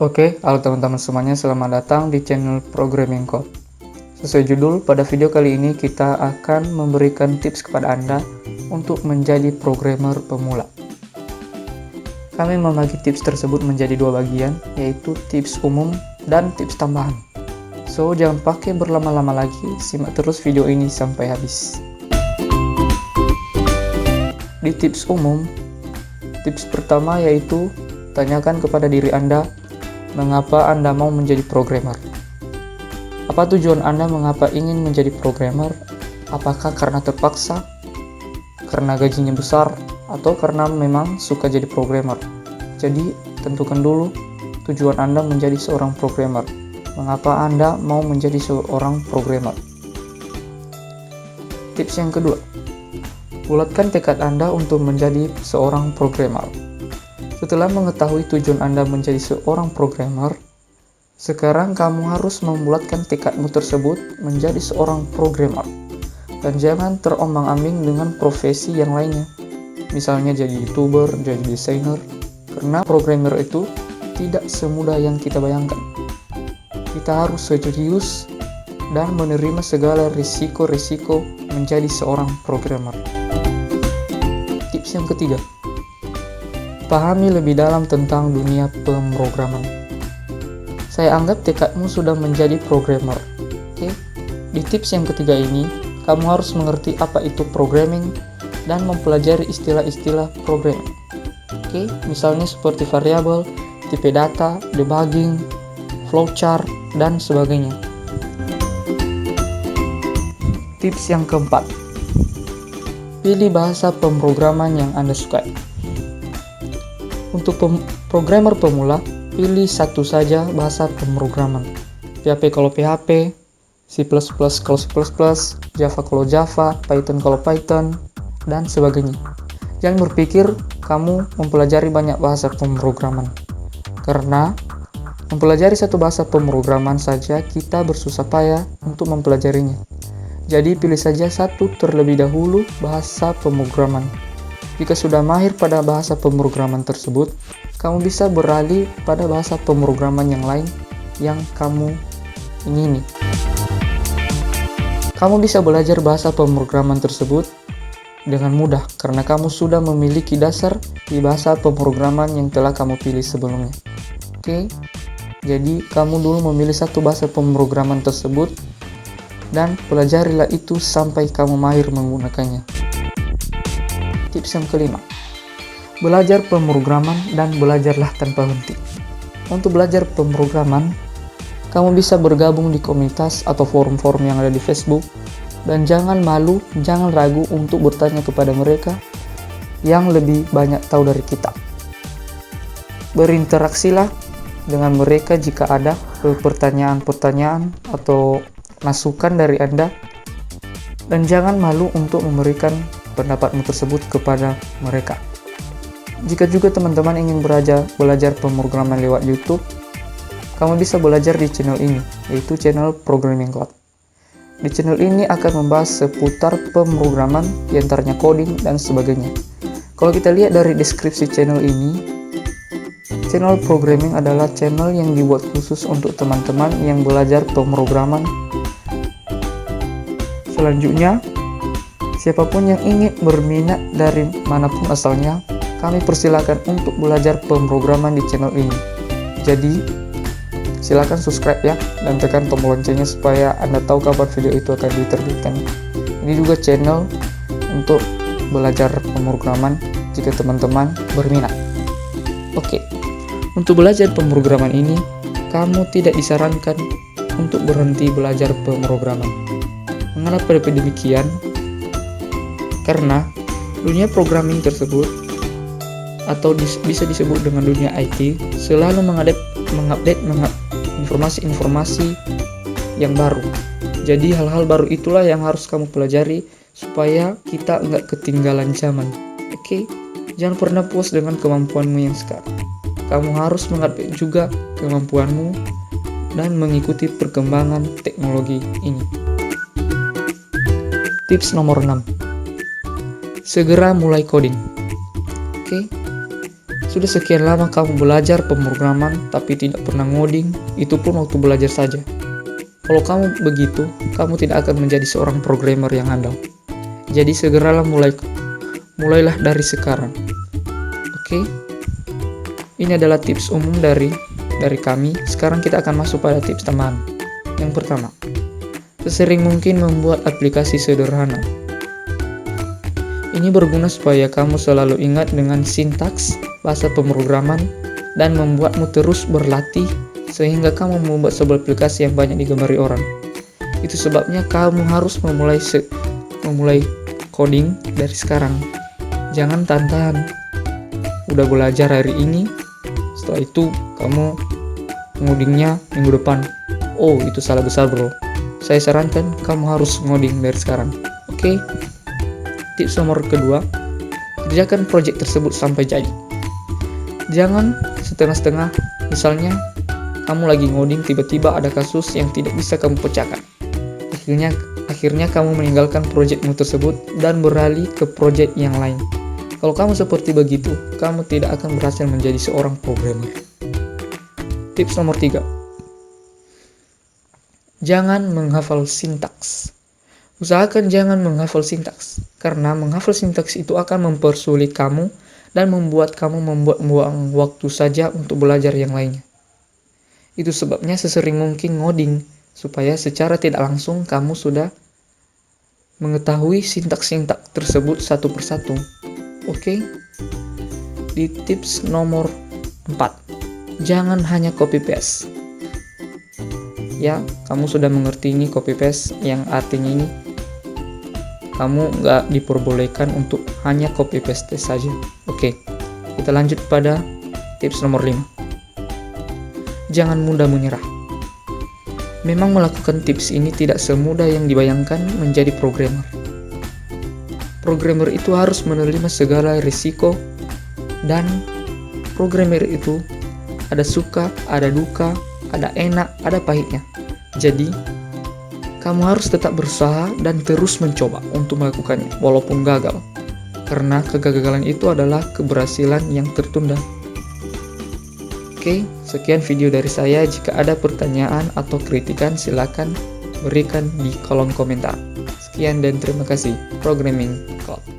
Oke, halo teman-teman semuanya, selamat datang di channel Programming Code. Sesuai judul, pada video kali ini kita akan memberikan tips kepada Anda untuk menjadi programmer pemula. Kami membagi tips tersebut menjadi dua bagian, yaitu tips umum dan tips tambahan. So, jangan pakai berlama-lama lagi, simak terus video ini sampai habis. Di tips umum, tips pertama yaitu tanyakan kepada diri Anda, mengapa Anda mau menjadi programmer? Apa tujuan Anda mengapa ingin menjadi programmer? Apakah karena terpaksa, karena gajinya besar, atau karena memang suka jadi programmer? Jadi, tentukan dulu tujuan Anda menjadi seorang programmer. Mengapa Anda mau menjadi seorang programmer? Tips yang kedua, bulatkan tekad Anda untuk menjadi seorang programmer. Setelah mengetahui tujuan Anda menjadi seorang programmer, sekarang kamu harus membulatkan tekadmu tersebut menjadi seorang programmer. Dan jangan terombang-ambing dengan profesi yang lainnya. Misalnya jadi YouTuber, jadi desainer. Karena programmer itu tidak semudah yang kita bayangkan. Kita harus serius dan menerima segala risiko-risiko menjadi seorang programmer. Tips yang ketiga, pahami lebih dalam tentang dunia pemrograman. Saya anggap tekadmu sudah menjadi programmer. Oke? Di tips yang ketiga ini, kamu harus mengerti apa itu programming dan mempelajari istilah-istilah programming. Oke? Misalnya seperti variabel, tipe data, debugging, flowchart, dan sebagainya. Tips yang keempat, pilih bahasa pemrograman yang Anda sukai. Untuk programmer pemula, pilih satu saja bahasa pemrograman. PHP kalau PHP, C++ kalau C++, Java kalau Java, Python kalau Python, dan sebagainya. Jangan berpikir kamu mempelajari banyak bahasa pemrograman. Karena mempelajari satu bahasa pemrograman saja kita bersusah payah untuk mempelajarinya. Jadi pilih saja satu terlebih dahulu bahasa pemrograman. Jika sudah mahir pada bahasa pemrograman tersebut, kamu bisa beralih pada bahasa pemrograman yang lain yang kamu ingini. Kamu bisa belajar bahasa pemrograman tersebut dengan mudah karena kamu sudah memiliki dasar di bahasa pemrograman yang telah kamu pilih sebelumnya. Oke, jadi kamu dulu memilih satu bahasa pemrograman tersebut dan pelajarilah itu sampai kamu mahir menggunakannya. Tips yang kelima, belajar pemrograman dan belajarlah tanpa henti. Untuk belajar pemrograman, kamu bisa bergabung di komunitas atau forum-forum yang ada di Facebook, dan jangan malu, jangan ragu untuk bertanya kepada mereka yang lebih banyak tahu dari kita. Berinteraksilah dengan mereka jika ada pertanyaan-pertanyaan atau masukan dari Anda, dan jangan malu untuk memberikan pendapatmu tersebut kepada mereka. Jika juga teman-teman ingin belajar pemrograman lewat YouTube, kamu bisa belajar di channel ini, yaitu channel Programming Code. Di channel ini akan membahas seputar pemrograman, diantaranya coding dan sebagainya. Kalau kita lihat dari deskripsi channel ini, channel Programming adalah channel yang dibuat khusus untuk teman-teman yang belajar pemrograman. Selanjutnya, siapapun yang ingin berminat dari manapun asalnya, kami persilakan untuk belajar pemrograman di channel ini. Jadi, silakan subscribe ya, dan tekan tombol loncengnya supaya Anda tahu kapan video itu akan diterbitkan. Ini juga channel untuk belajar pemrograman jika teman-teman berminat. Oke, untuk belajar pemrograman ini, kamu tidak disarankan untuk berhenti belajar pemrograman. Mengapa demikian? Karena dunia programming tersebut atau bisa disebut dengan dunia IT selalu mengupdate informasi-informasi yang baru. Jadi hal-hal baru itulah yang harus kamu pelajari supaya kita nggak ketinggalan zaman. Oke, jangan pernah puas dengan kemampuanmu yang sekarang. Kamu harus mengupdate juga kemampuanmu dan mengikuti perkembangan teknologi ini. Tips nomor 6, segera mulai coding. Oke, Sudah sekian lama kamu belajar pemrograman tapi tidak pernah ngoding, itu pun waktu belajar saja. Kalau kamu begitu, kamu tidak akan menjadi seorang programmer yang handal. Jadi segeralah mulailah dari sekarang. Oke? Ini adalah tips umum dari kami. Sekarang kita akan masuk pada tips tambahan. Yang pertama, sesering mungkin membuat aplikasi sederhana. Ini berguna supaya kamu selalu ingat dengan sintaks bahasa pemrograman dan membuatmu terus berlatih sehingga kamu membuat sebuah aplikasi yang banyak digemari orang. Itu sebabnya kamu harus memulai coding dari sekarang. Jangan tahan-tahan. Udah belajar hari ini, setelah itu kamu ngodingnya minggu depan. Oh, itu salah besar bro. Saya sarankan kamu harus ngoding dari sekarang. Oke? Tips nomor kedua, kerjakan proyek tersebut sampai jadi. Jangan setengah-setengah. Misalnya, kamu lagi ngoding, tiba-tiba ada kasus yang tidak bisa kamu pecahkan. Akhirnya kamu meninggalkan proyekmu tersebut dan beralih ke proyek yang lain. Kalau kamu seperti begitu, kamu tidak akan berhasil menjadi seorang programmer. Tips nomor 3. Jangan menghafal sintaks. Usahakan jangan menghafal sintaks, karena menghafal sintaks itu akan mempersulit kamu dan membuat kamu membuang waktu saja untuk belajar yang lainnya. Itu sebabnya sesering mungkin ngoding, supaya secara tidak langsung kamu sudah mengetahui sintaks-sintaks tersebut satu persatu. Oke? Di tips nomor 4, jangan hanya copy paste. Ya, kamu sudah mengerti ini copy paste, yang artinya ini kamu nggak diperbolehkan untuk hanya copy paste saja. Oke, kita lanjut pada tips nomor 5. Jangan mudah menyerah. Memang melakukan tips ini tidak semudah yang dibayangkan menjadi programmer. Programmer itu harus menerima segala risiko, dan programmer itu ada suka, ada duka, ada enak, ada pahitnya. Jadi, kamu harus tetap berusaha dan terus mencoba untuk melakukannya, walaupun gagal. Karena kegagalan itu adalah keberhasilan yang tertunda. Oke, sekian video dari saya. Jika ada pertanyaan atau kritikan, silakan berikan di kolom komentar. Sekian dan terima kasih. Programming Code.